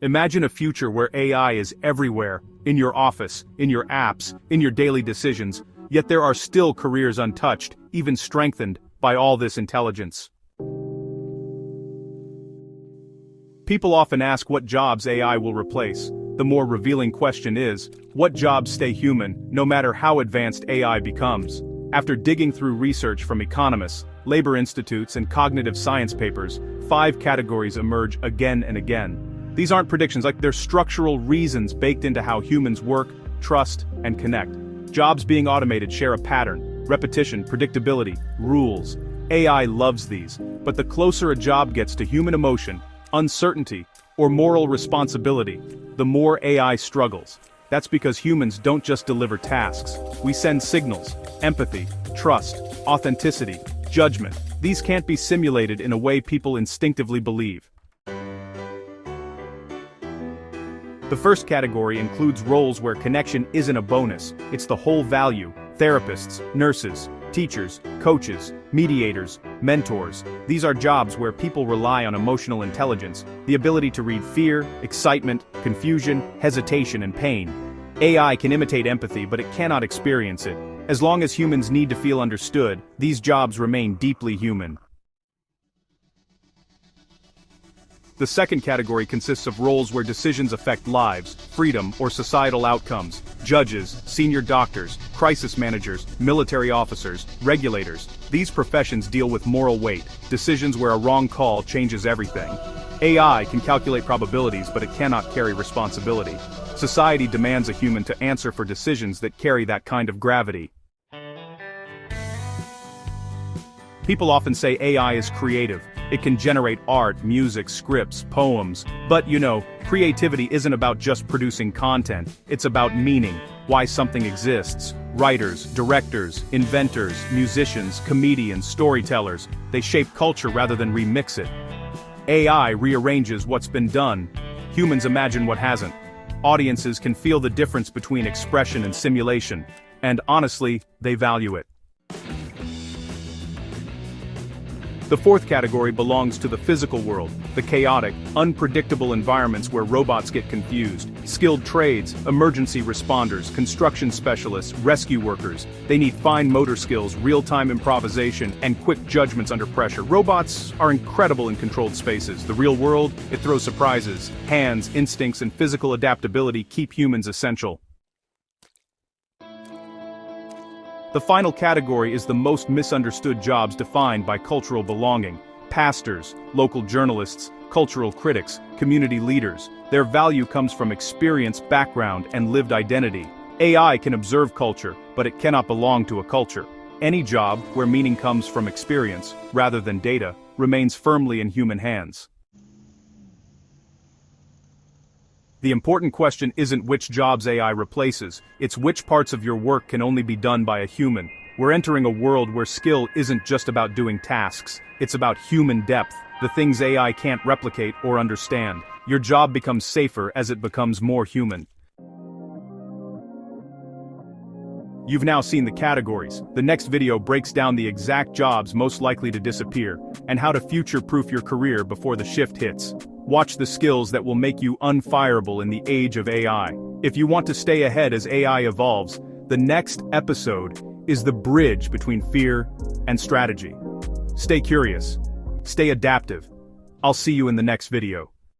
Imagine a future where AI is everywhere, in your office, in your apps, in your daily decisions, yet there are still careers untouched, even strengthened, by all this intelligence. People often ask what jobs AI will replace. The more revealing question is, what jobs stay human, no matter how advanced AI becomes? After digging through research from economists, labor institutes, and cognitive science papers, 5 categories emerge again and again. These aren't predictions, they're structural reasons baked into how humans work, trust, and connect. Jobs being automated share a pattern: repetition, predictability, rules. AI loves these, but the closer a job gets to human emotion, uncertainty, or moral responsibility, the more AI struggles. That's because humans don't just deliver tasks. We send signals: empathy, trust, authenticity, judgment. These can't be simulated in a way people instinctively believe. The first category includes roles where connection isn't a bonus, it's the whole value: therapists, nurses, teachers, coaches, mediators, mentors. These are jobs where people rely on emotional intelligence, the ability to read fear, excitement, confusion, hesitation, and pain. AI can imitate empathy, but it cannot experience it. As long as humans need to feel understood, these jobs remain deeply human. The second category consists of roles where decisions affect lives, freedom, or societal outcomes. Judges, senior doctors, crisis managers, military officers, regulators. These professions deal with moral weight, decisions where a wrong call changes everything. AI can calculate probabilities, but it cannot carry responsibility. Society demands a human to answer for decisions that carry that kind of gravity. People often say AI is creative. It can generate art, music, scripts, poems. But creativity isn't about just producing content. It's about meaning, why something exists. Writers, directors, inventors, musicians, comedians, storytellers. They shape culture rather than remix it. AI rearranges what's been done. Humans imagine what hasn't. Audiences can feel the difference between expression and simulation. And honestly, they value it. The fourth category belongs to the physical world, the chaotic, unpredictable environments where robots get confused. Skilled trades, emergency responders, construction specialists, rescue workers. They need fine motor skills, real-time improvisation, and quick judgments under pressure. Robots are incredible in controlled spaces. The real world, it throws surprises. Hands, instincts, and physical adaptability keep humans essential. The final category is the most misunderstood jobs defined by cultural belonging. Pastors, local journalists, cultural critics, community leaders. Their value comes from experience, background, and lived identity. AI can observe culture, but it cannot belong to a culture. Any job where meaning comes from experience, rather than data, remains firmly in human hands. The important question isn't which jobs AI replaces, it's which parts of your work can only be done by a human. We're entering a world where skill isn't just about doing tasks, it's about human depth, the things AI can't replicate or understand. Your job becomes safer as it becomes more human. You've now seen the categories. The next video breaks down the exact jobs most likely to disappear, and how to future-proof your career before the shift hits. Watch the skills that will make you unfireable in the age of AI. If you want to stay ahead as AI evolves, the next episode is the bridge between fear and strategy. Stay curious. Stay adaptive. I'll see you in the next video.